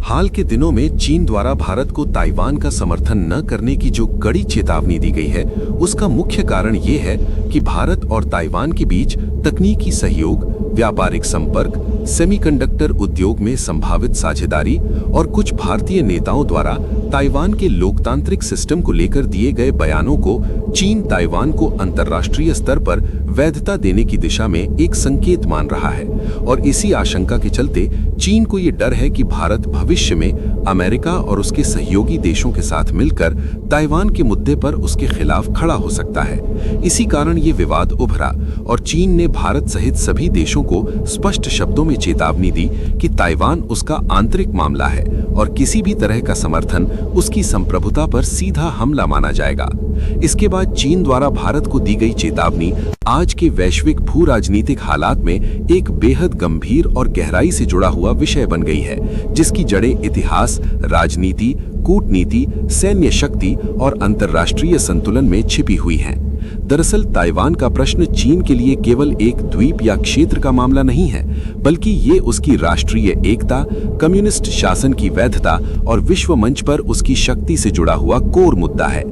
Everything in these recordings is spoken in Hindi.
हाल के दिनों में चीन द्वारा भारत को ताइवान का समर्थन न करने की जो कड़ी चेतावनी दी गई है, उसका मुख्य कारण ये है कि भारत और ताइवान के बीच तकनीकी सहयोग, व्यापारिक संपर्क, सेमीकंडक्टर उद्योग में संभावित साझेदारी और कुछ भारतीय नेताओं द्वारा ताइवान के लोकतांत्रिक सिस्टम को लेकर दिए गए बयानों को चीन ताइवान को अंतर्राष्ट्रीय स्तर पर वैधता देने की दिशा में एक संकेत मान रहा है। और इसी आशंका के चलते चीन को ये डर है कि भारत भविष्य में अमेरिका और उसके सहयोगी देशों के साथ मिलकर ताइवान के मुद्दे पर उसके खिलाफ खड़ा हो सकता है। इसी कारण ये विवाद उभरा और चीन ने भारत सहित सभी देशों को स्पष्ट शब्दों में चेतावनी दी कि ताइवान उसका आंतरिक मामला है और किसी भी तरह का समर्थन उसकी संप्रभुता पर सीधा हमला माना जाएगा। इसके बाद चीन द्वारा भारत को दी गई चेतावनी आज के वैश्विक भू राजनीतिक हालात में एक बेहद गंभीर और गहराई से जुड़ा हुआ विषय बन गई है, जिसकी जड़ें इतिहास, राजनीति, कूटनीति, सैन्य शक्ति और अंतर्राष्ट्रीय संतुलन में छिपी हुई हैं। दरअसल ताइवान का प्रश्न चीन के लिए केवल एक द्वीप या क्षेत्र का मामला नहीं है, बल्कि ये उसकी राष्ट्रीय एकता, कम्युनिस्ट शासन की वैधता और विश्व मंच पर उसकी शक्ति से जुड़ा हुआ कोर मुद्दा है।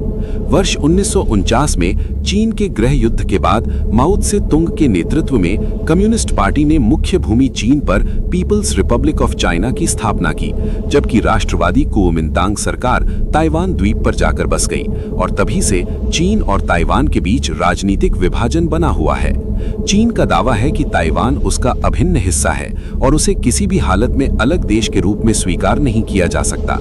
वर्ष 1949 में चीन के गृह युद्ध के बाद माओ त्से तुंग के नेतृत्व में कम्युनिस्ट पार्टी ने मुख्य भूमि चीन पर पीपल्स रिपब्लिक ऑफ चाइना की स्थापना की, जबकि राष्ट्रवादी कुओमिंतांग सरकार ताइवान द्वीप पर जाकर बस गई और तभी से चीन और ताइवान के बीच राजनीतिक विभाजन बना हुआ है। चीन का दावा है कि ताइवान उसका अभिन्न हिस्सा है और उसे किसी भी हालत में अलग देश के रूप में स्वीकार नहीं किया जा सकता।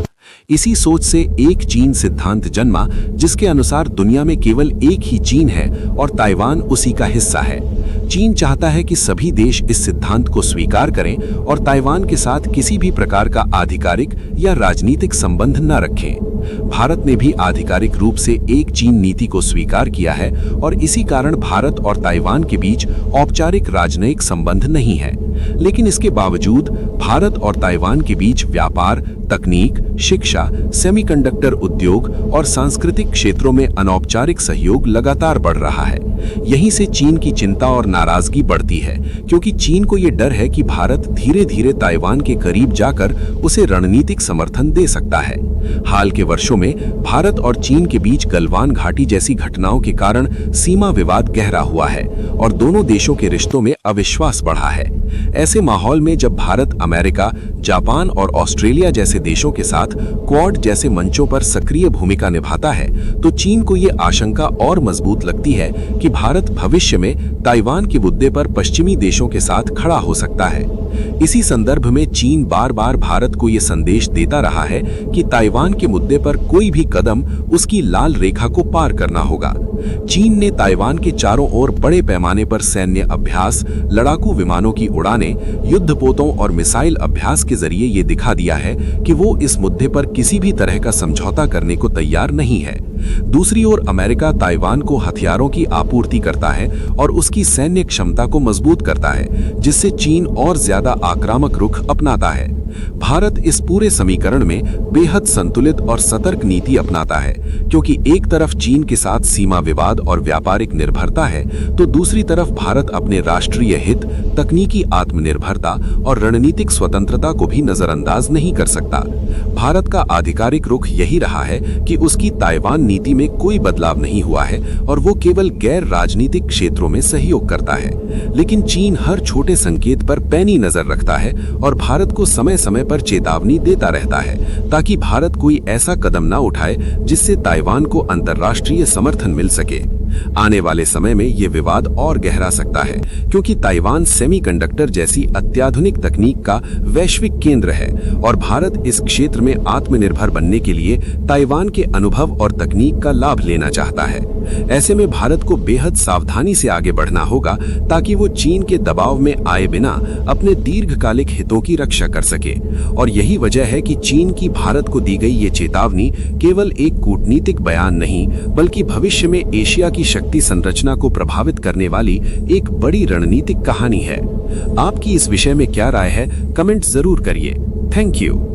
इसी सोच से एक चीन सिद्धांत जन्मा, जिसके अनुसार दुनिया में केवल एक ही चीन है और ताइवान उसी का हिस्सा है। चीन चाहता है कि सभी देश इस सिद्धांत को स्वीकार करें और ताइवान के साथ किसी भी प्रकार का आधिकारिक या राजनीतिक संबंध न रखें। भारत ने भी आधिकारिक रूप से एक चीन नीति को स्वीकार किया है और इसी कारण भारत और ताइवान के बीच औपचारिक राजनयिक संबंध नहीं है। लेकिन इसके बावजूद भारत और ताइवान के बीच व्यापार, तकनीक, शिक्षा, सेमीकंडक्टर उद्योग और सांस्कृतिक क्षेत्रों में अनौपचारिक सहयोग लगातार बढ़ रहा है। यहीं से चीन की चिंता और नाराजगी बढ़ती है, क्योंकि चीन को ये डर है कि भारत धीरे धीरे ताइवान के करीब जाकर उसे रणनीतिक समर्थन दे सकता है। हाल के वर्षों में भारत और चीन के बीच गलवान घाटी जैसी घटनाओं के कारण सीमा विवाद गहरा हुआ है और दोनों देशों के रिश्तों में अविश्वास बढ़ा है। ऐसे माहौल में जब भारत अमेरिका, जापान और ऑस्ट्रेलिया जैसे देशों के साथ क्वाड जैसे मंचों पर सक्रिय भूमिका निभाता है, तो चीन को ये आशंका और मजबूत लगती है कि भारत भविष्य में ताइवान के मुद्दे पर पश्चिमी देशों के साथ खड़ा हो सकता है। इसी संदर्भ में चीन बार बार भारत को ये संदेश देता रहा है कि ताइवान के मुद्दे पर कोई भी कदम उसकी लाल रेखा को पार करना होगा। चीन ने ताइवान के चारों ओर बड़े पैमाने पर सैन्य अभ्यास, लड़ाकू विमानों की उड़ानें, युद्धपोतों और मिसाइल अभ्यास के जरिए ये दिखा दिया है कि वो इस मुद्दे पर किसी भी तरह का समझौता करने को तैयार नहीं है। दूसरी ओर अमेरिका ताइवान को हथियारों की आपूर्ति करता है और उसकी सैन्य क्षमता को मजबूत करता है, जिससे चीन और ज्यादा आक्रामक रुख अपनाता है। भारत इस पूरे समीकरण में बेहद संतुलित और सतर्क नीति अपनाता है, क्योंकि एक तरफ चीन के साथ सीमा विवाद और व्यापारिक निर्भरता है, तो दूसरी तरफ भारत अपने राष्ट्रीय हित, तकनीकी आत्मनिर्भरता और रणनीतिक स्वतंत्रता को भी नजरअंदाज नहीं कर सकता। भारत का आधिकारिक रुख यही रहा है कि उसकी ताइवान नीति में कोई बदलाव नहीं हुआ है और वो केवल गैर राजनीतिक क्षेत्रों में सहयोग करता है। लेकिन चीन हर छोटे संकेत पर पैनी नजर रखता है और भारत को समय समय पर चेतावनी देता रहता है, ताकि भारत कोई ऐसा कदम न उठाए जिससे ताइवान को अंतर्राष्ट्रीय समर्थन मिल सके। आने वाले समय में ये विवाद और गहरा सकता है, क्योंकि ताइवान सेमीकंडक्टर जैसी अत्याधुनिक तकनीक का वैश्विक केंद्र है और भारत इस क्षेत्र में आत्मनिर्भर बनने के लिए ताइवान के अनुभव और तकनीक का लाभ लेना चाहता है। ऐसे में भारत को बेहद सावधानी से आगे बढ़ना होगा, ताकि वो चीन के दबाव में आए बिना अपने दीर्घकालिक हितों की रक्षा कर सके। और यही वजह है कि चीन की भारत को दी गई ये चेतावनी केवल एक कूटनीतिक बयान नहीं, बल्कि भविष्य में एशिया की शक्ति संरचना को प्रभावित करने वाली एक बड़ी रणनीतिक कहानी है। आपकी इस विषय में क्या राय है, कमेंट जरूर करिए। Thank you.